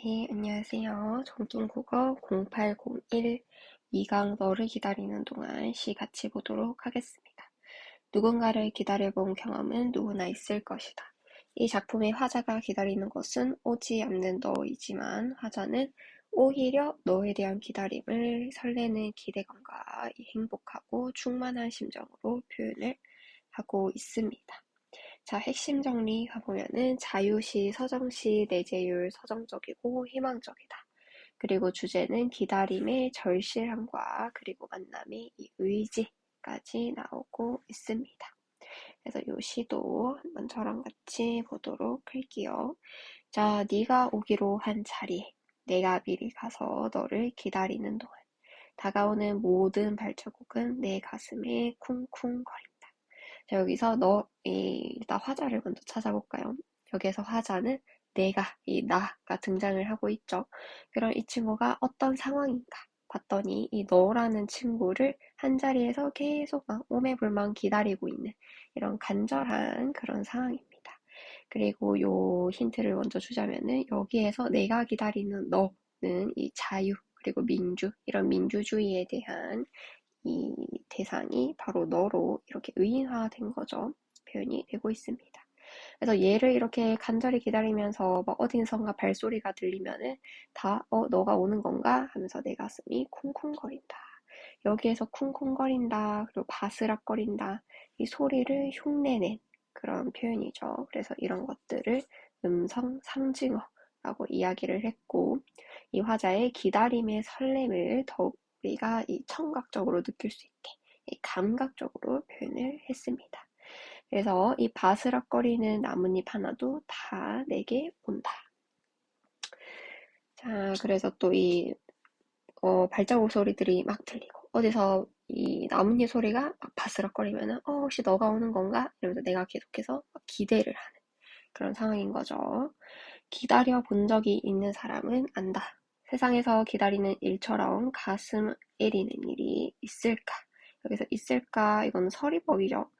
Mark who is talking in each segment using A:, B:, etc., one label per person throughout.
A: 네, 안녕하세요. 정통국어 0801 2강 너를 기다리는 동안 시 같이 보도록 하겠습니다. 누군가를 기다려본 경험은 누구나 있을 것이다. 이 작품의 화자가 기다리는 것은 오지 않는 너이지만 화자는 오히려 너에 대한 기다림을 설레는 기대감과 이 행복하고 충만한 심정으로 표현을 하고 있습니다. 자, 핵심 정리 가보면은 자유시, 서정시, 내재율, 서정적이고 희망적이다. 그리고 주제는 기다림의 절실함과 그리고 만남의 이 의지까지 나오고 있습니다. 그래서 요 시도 한번 저랑 같이 보도록 할게요. 자, 네가 오기로 한 자리에 내가 미리 가서 너를 기다리는 동안 다가오는 모든 발자국은 내 가슴에 쿵쿵거린다. 자, 여기서 일단 화자를 먼저 찾아볼까요? 여기에서 화자는 내가, 이 나가 등장을 하고 있죠. 그럼 이 친구가 어떤 상황인가 봤더니 이 너라는 친구를 한 자리에서 계속 막 오매불망 기다리고 있는 이런 간절한 그런 상황입니다. 그리고 요 힌트를 먼저 주자면은 여기에서 내가 기다리는 너는 이 자유, 그리고 민주, 이런 민주주의에 대한 이 대상이 바로 너로 이렇게 의인화된 거죠. 표현이 되고 있습니다. 그래서 얘를 이렇게 간절히 기다리면서 막 어딘선가 발소리가 들리면은 너가 오는 건가 하면서 내 가슴이 쿵쿵거린다. 여기에서 쿵쿵거린다, 그리고 바스락거린다, 이 소리를 흉내낸 그런 표현이죠. 그래서 이런 것들을 음성 상징어라고 이야기를 했고, 이 화자의 기다림의 설렘을 더욱 우리가 이 청각적으로 느낄 수 있게 이 감각적으로 표현을 했습니다. 그래서 이 바스락거리는 나뭇잎 하나도 다 내게 온다. 자, 그래서 또 발자국 소리들이 막 들리고 어디서 이 나뭇잎 소리가 막 바스락거리면은 혹시 너가 오는 건가? 이러면서 내가 계속해서 기대를 하는 그런 상황인 거죠. 기다려 본 적이 있는 사람은 안다. 세상에서 기다리는 일처럼 가슴 애리는 일이 있을까? 여기서 있을까? 이건 서리법이죠.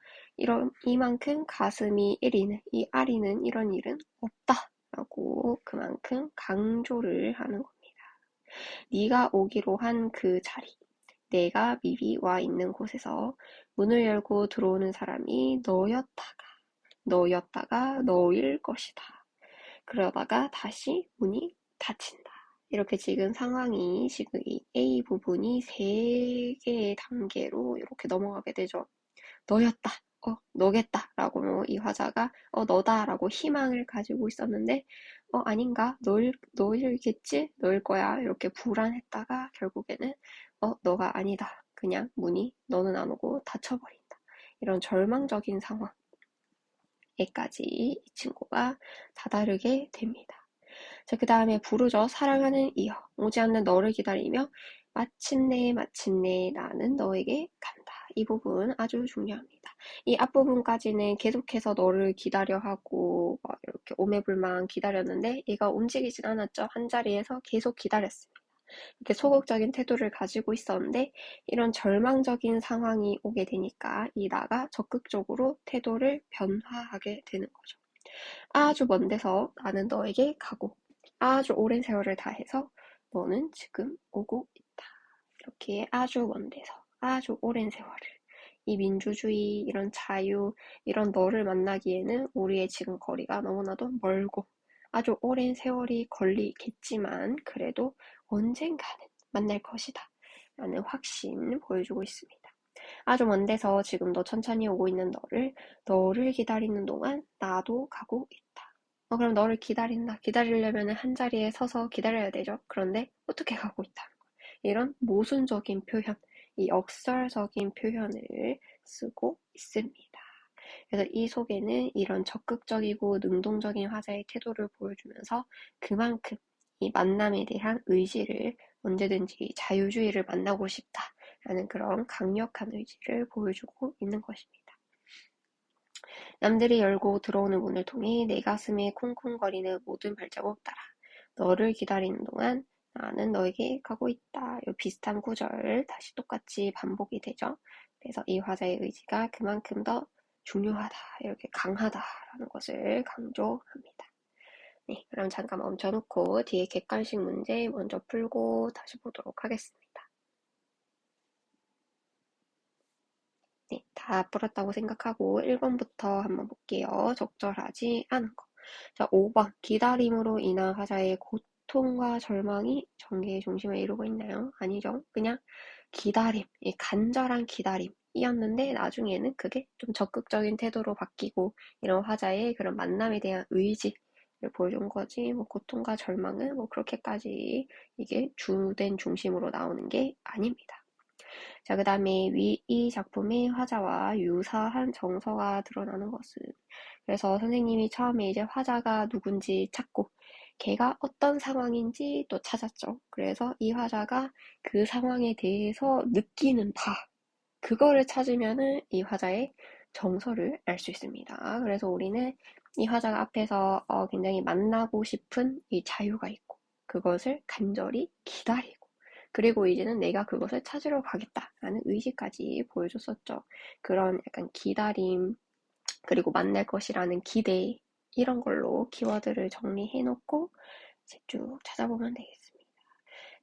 A: 이만큼 가슴이 애리는, 이 아리는 이런 일은 없다. 라고 그만큼 강조를 하는 겁니다. 네가 오기로 한 그 자리, 내가 미리 와 있는 곳에서 문을 열고 들어오는 사람이 너였다가 너일 것이다. 그러다가 다시 문이 닫힌다. 이렇게 지금 상황이 지금 이 A 부분이 세 개의 단계로 이렇게 넘어가게 되죠. 너였다. 너겠다. 라고 이 화자가 너다라고 희망을 가지고 있었는데 아닌가? 너일겠지? 너일 거야. 이렇게 불안했다가 결국에는 너가 아니다. 그냥 문이 너는 안 오고 닫혀버린다. 이런 절망적인 상황에까지 이 친구가 다다르게 됩니다. 자, 그 다음에 부르죠. 사랑하는 이여, 오지 않는 너를 기다리며 마침내 나는 너에게 간다. 이 부분 아주 중요합니다. 이 앞부분까지는 계속해서 너를 기다려 하고 막 이렇게 오매불망 기다렸는데 얘가 움직이진 않았죠. 한 자리에서 계속 기다렸습니다. 이렇게 소극적인 태도를 가지고 있었는데 이런 절망적인 상황이 오게 되니까 이 나가 적극적으로 태도를 변화하게 되는 거죠. 아주 먼 데서 나는 너에게 가고 아주 오랜 세월을 다해서 너는 지금 오고 있다. 이렇게 아주 먼 데서 아주 오랜 세월을 이 민주주의, 이런 자유, 이런 너를 만나기에는 우리의 지금 거리가 너무나도 멀고 아주 오랜 세월이 걸리겠지만 그래도 언젠가는 만날 것이다. 라는 확신 보여주고 있습니다. 아주 먼 데서 지금 너 천천히 오고 있는 너를 기다리는 동안 나도 가고 있다. 그럼 너를 기다린다. 기다리려면 한 자리에 서서 기다려야 되죠. 그런데 어떻게 가고 있다. 이런 모순적인 표현, 이 역설적인 표현을 쓰고 있습니다. 그래서 이 속에는 이런 적극적이고 능동적인 화자의 태도를 보여주면서 그만큼 이 만남에 대한 의지를 언제든지 자유주의를 만나고 싶다라는 그런 강력한 의지를 보여주고 있는 것입니다. 남들이 열고 들어오는 문을 통해 내 가슴에 쿵쿵거리는 모든 발자국 따라 너를 기다리는 동안 나는 너에게 가고 있다. 이 비슷한 구절 다시 똑같이 반복이 되죠. 그래서 이 화자의 의지가 그만큼 더 중요하다, 이렇게 강하다라는 것을 강조합니다. 네, 그럼 잠깐 멈춰놓고 뒤에 객관식 문제 먼저 풀고 다시 보도록 하겠습니다. 네, 다 풀었다고 생각하고 1번부터 한번 볼게요. 적절하지 않은 거. 자, 5번. 기다림으로 인한 화자의 고통과 절망이 전개의 중심에 이루고 있나요? 아니죠. 그냥 기다림, 이 간절한 기다림이었는데 나중에는 그게 좀 적극적인 태도로 바뀌고 이런 화자의 그런 만남에 대한 의지를 보여준 거지. 뭐 고통과 절망은 뭐 그렇게까지 이게 주된 중심으로 나오는 게 아닙니다. 자, 그 다음에 이 작품의 화자와 유사한 정서가 드러나는 것은 그래서 선생님이 처음에 이제 화자가 누군지 찾고 걔가 어떤 상황인지 또 찾았죠. 그래서 이 화자가 그 상황에 대해서 느끼는 바 그거를 찾으면은 이 화자의 정서를 알 수 있습니다. 그래서 우리는 이 화자가 앞에서 굉장히 만나고 싶은 이 자유가 있고 그것을 간절히 기다리고 그리고 이제는 내가 그것을 찾으러 가겠다라는 의지까지 보여줬었죠. 그런 약간 기다림 그리고 만날 것이라는 기대 이런 걸로 키워드를 정리해놓고 이제 쭉 찾아보면 되겠습니다.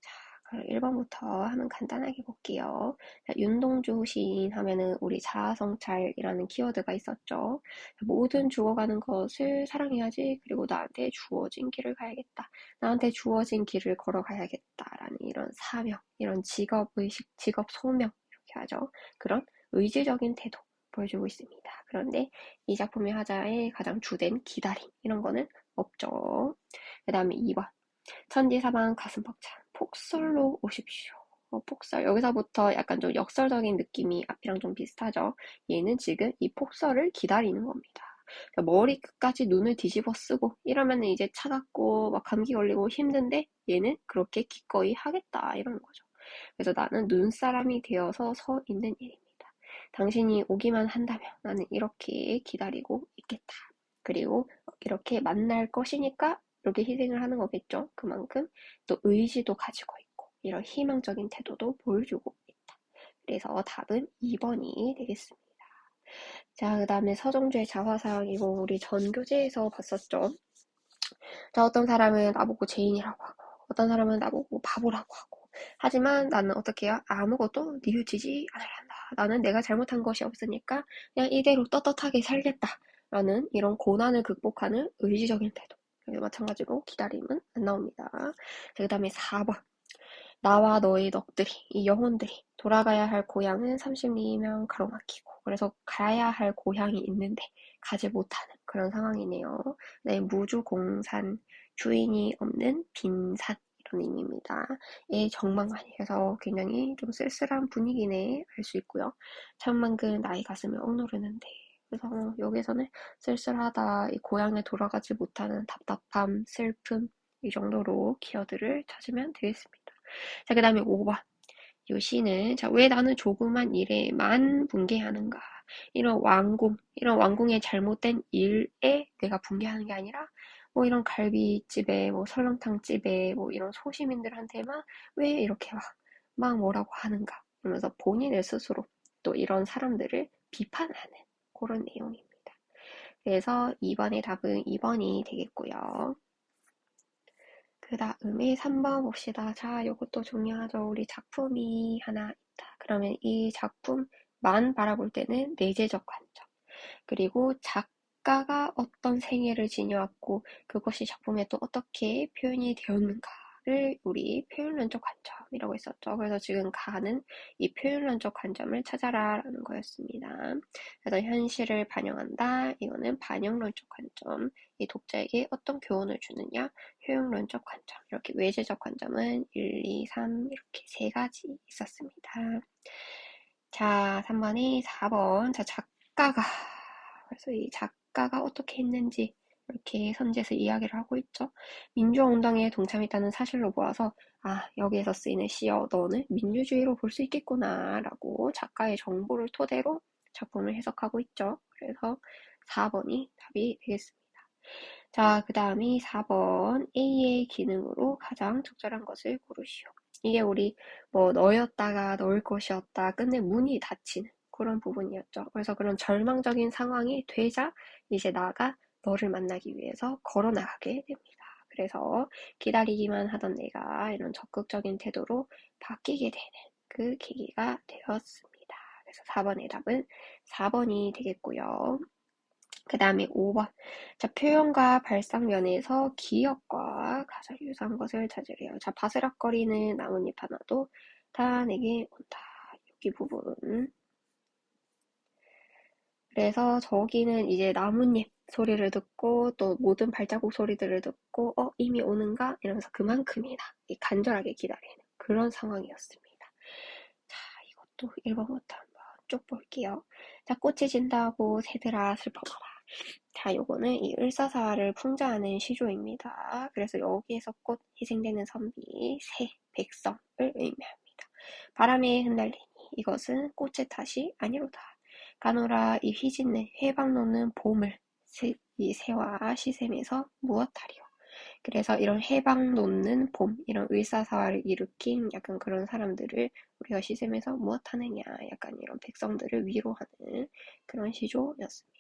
A: 자, 그럼 1번부터 한번 간단하게 볼게요. 자, 윤동주 시인 하면은 우리 자아성찰이라는 키워드가 있었죠. 모든 죽어가는 것을 사랑해야지. 그리고 나한테 주어진 길을 가야겠다. 나한테 주어진 길을 걸어가야겠다라는 이런 사명, 이런 직업의식, 직업 소명 이렇게 하죠. 그런 의지적인 태도 보여주고 있습니다. 그런데 이 작품의 화자의 가장 주된 기다림 이런 거는 없죠. 그 다음에 2번 천지사방 가슴 벅찬 폭설로 오십시오. 폭설. 여기서부터 약간 좀 역설적인 느낌이 앞이랑 좀 비슷하죠. 얘는 지금 이 폭설을 기다리는 겁니다. 그러니까 머리 끝까지 눈을 뒤집어 쓰고 이러면 이제 차갑고 막 감기 걸리고 힘든데 얘는 그렇게 기꺼이 하겠다 이런 거죠. 그래서 나는 눈사람이 되어서 서 있는 일입니다. 당신이 오기만 한다면 나는 이렇게 기다리고 있겠다. 그리고 이렇게 만날 것이니까 이렇게 희생을 하는 거겠죠. 그만큼 또 의지도 가지고 있고 이런 희망적인 태도도 보여주고 있다. 그래서 답은 2번이 되겠습니다. 자, 그 다음에 서정주의 자화상 이거 우리 전교재에서 봤었죠. 자, 어떤 사람은 나보고 죄인이라고 하고 어떤 사람은 나보고 바보라고 하고 하지만 나는 어떻게 해요? 아무것도 뉘우치지 않으란다. 나는 내가 잘못한 것이 없으니까 그냥 이대로 떳떳하게 살겠다. 라는 이런 고난을 극복하는 의지적인 태도. 여기 마찬가지로 기다림은 안 나옵니다. 그 다음에 4번. 나와 너의 넋들이, 이 영혼들이 돌아가야 할 고향은 30리면 가로막히고 그래서 가야 할 고향이 있는데 가지 못하는 그런 상황이네요. 네, 무주공산, 주인이 없는 빈산 이런 의미입니다. 예, 정막만이 해서 굉장히 좀 쓸쓸한 분위기네 알 수 있고요. 천만근 나의 가슴을 억누르는데 그래서 여기서는 쓸쓸하다, 이 고향에 돌아가지 못하는 답답함, 슬픔 이 정도로 키워드를 찾으면 되겠습니다. 자, 그 다음에 5번. 요 시는, 자, 왜 나는 조그만 일에만 분개하는가? 이런 왕궁의 잘못된 일에 내가 분개하는 게 아니라, 뭐 이런 갈비집에, 뭐 설렁탕집에, 뭐 이런 소시민들한테만 왜 이렇게 막 뭐라고 하는가? 그러면서 본인을 스스로 또 이런 사람들을 비판하는 그런 내용입니다. 그래서 2번의 답은 2번이 되겠고요. 그 다음에 3번 봅시다. 자, 요것도 중요하죠. 우리 작품이 하나 있다. 그러면 이 작품만 바라볼 때는 내재적 관점. 그리고 작가가 어떤 생애를 지녀왔고 그것이 작품에 또 어떻게 표현이 되었는가를 우리 표현론적 관점이라고 했었죠. 그래서 지금 가는 이 표현론적 관점을 찾아라라는 거였습니다. 그래서 현실을 반영한다. 이거는 반영론적 관점. 이 독자에게 어떤 교훈을 주느냐? 효용론적 관점. 이렇게 외재적 관점은 1, 2, 3 이렇게 세 가지 있었습니다. 자, 3번이 4번. 자, 작가가 그래서 이 작가가 어떻게 했는지 이렇게 선지에서 이야기를 하고 있죠. 민주화운동에 동참했다는 사실로 보아서 아, 여기에서 쓰이는 시어 너는 민주주의로 볼 수 있겠구나 라고 작가의 정보를 토대로 작품을 해석하고 있죠. 그래서 4번이 답이 되겠습니다. 자, 그 다음이 4번 A의 기능으로 가장 적절한 것을 고르시오. 이게 우리 뭐 너였다가 너일 것이었다 끝내 문이 닫히는 그런 부분이었죠. 그래서 그런 절망적인 상황이 되자 이제 나가 너를 만나기 위해서 걸어나가게 됩니다. 그래서 기다리기만 하던 내가 이런 적극적인 태도로 바뀌게 되는 그 계기가 되었습니다. 그래서 4번의 답은 4번이 되겠고요. 그 다음에 5번. 자, 표현과 발상 면에서 기억과 가장 유사한 것을 찾으래요. 자, 바스락거리는 나뭇잎 하나도 다 내게 온다. 여기 부분. 그래서 저기는 이제 나뭇잎 소리를 듣고 또 모든 발자국 소리들을 듣고 이미 오는가? 이러면서 그만큼이나 간절하게 기다리는 그런 상황이었습니다. 자, 이것도 1번부터 한번 쭉 볼게요. 자, 꽃이 진다고 새들아 슬퍼봐라. 자, 요거는 이 을사사를 풍자하는 시조입니다. 그래서 여기에서 꽃 희생되는 선비, 새, 백성을 의미합니다. 바람에 흩날리니 이것은 꽃의 탓이 아니로다. 가노라 이 휘짓는 해방 놓는 봄을 이 새와 시샘에서 무엇하리요. 그래서 이런 해방 놓는 봄, 이런 을사사화를 일으킨 약간 그런 사람들을 우리가 시샘에서 무엇하느냐, 약간 이런 백성들을 위로하는 그런 시조였습니다.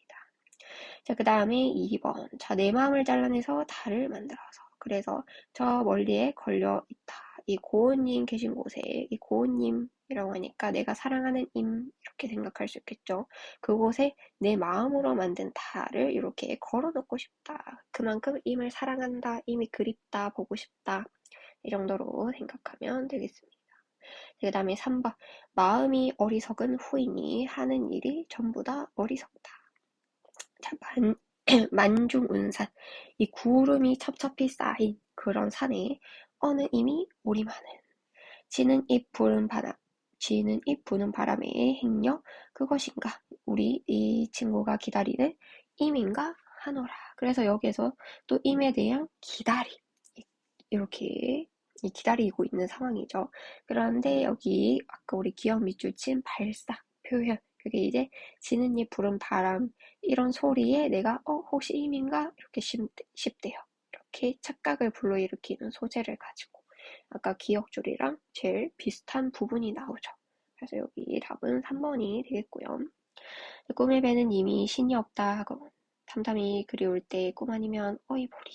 A: 자, 그 다음에 2번. 자, 내 마음을 잘라내서 달을 만들어서. 그래서 저 멀리에 걸려 있다. 이 고은님 계신 곳에 이 고은님이라고 하니까 내가 사랑하는 임 이렇게 생각할 수 있겠죠. 그곳에 내 마음으로 만든 달을 이렇게 걸어놓고 싶다. 그만큼 임을 사랑한다. 임이 그립다. 보고 싶다. 이 정도로 생각하면 되겠습니다. 그 다음에 3번. 마음이 어리석은 후이니 하는 일이 전부 다 어리석다. 자, 만중운산. 이 구름이 첩첩이 쌓인 그런 산에 어느 임이 오리마는 지는 잎 부는 바람, 지는 잎 부는 바람의 행여 그것인가? 우리 이 친구가 기다리는 임인가 하노라. 그래서 여기에서 또 임에 대한 기다림 이렇게 기다리고 있는 상황이죠. 그런데 여기 아까 우리 기억 밑줄 친 발사 표현 그게 이제 지는 잎 부는 바람 이런 소리에 내가 혹시 임인가 이렇게 싶대요. 이렇게 착각을 불러일으키는 소재를 가지고 아까 기억줄이랑 제일 비슷한 부분이 나오죠. 그래서 여기 답은 3번이 되겠고요. 꿈에 뵈는 이미 신이 없다 하고 담담히 그리울 때 꿈 아니면 어이보리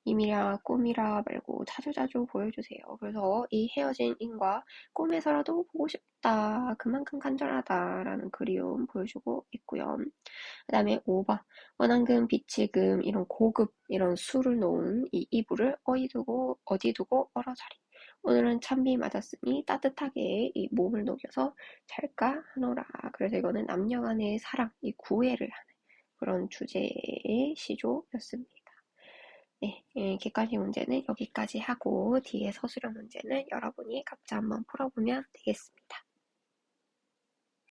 A: 임이라 꿈이라 말고 자주자주 보여주세요. 그래서 이 헤어진 인과 꿈에서라도 보고 싶다. 그만큼 간절하다라는 그리움 보여주고 있고요. 그 다음에 5번. 원앙금, 비치금, 이런 고급, 이런 술을 놓은 이 이불을 어디 두고 얼어자리. 오늘은 찬비 맞았으니 따뜻하게 이 몸을 녹여서 잘까 하노라. 그래서 이거는 남녀 간의 사랑, 이 구애를 하는 그런 주제의 시조였습니다. 네, 객관식 문제는 여기까지 하고 뒤에 서술형 문제는 여러분이 각자 한번 풀어보면 되겠습니다.